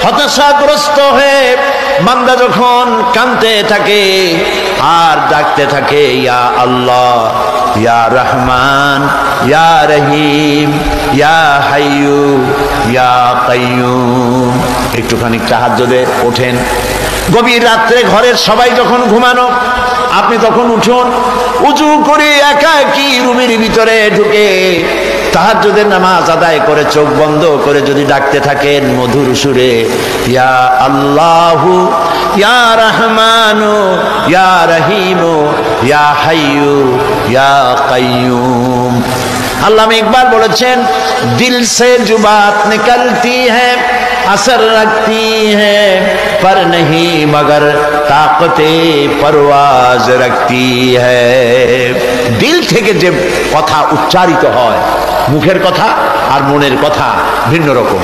হতাশাগ্রস্ত হয়ে বান্দা যখন কাঁদতে থাকে আর ডাকতে থাকে, ইয়া আল্লাহ, ইয়া রহমান, ইয়া রহিম, ইয়া হাইয়ু, ইয়া কাইয়ুম। একটুখানি তাহাজ্জুদে ওঠেন, গভীর রাত্রে ঘরের সবাই যখন ঘুমানো, আপনি তখন উঠুন, উজু করে একাকী রুমের ভিতরে ঢুকে তাহাজ্জুদের নামাজ আদায় করে চোখ বন্ধ করে যদি ডাকতে থাকেন মধুর সুরে, ইয়া আল্লাহু, ইয়া রহমানু, ইয়া রহিমু, ইয়া হাইয়ু, ইয়া কাইয়ুম। আল্লামা ইকবাল বলেছেন, দিল সে जो बात निकलती है असर रखती है पर नहीं मगर ताकते परवाज रखती है। দিল থেকে যে কথা উচ্চারিত হয়, মুখের কথা আর মনের কথা ভিন্ন রকম।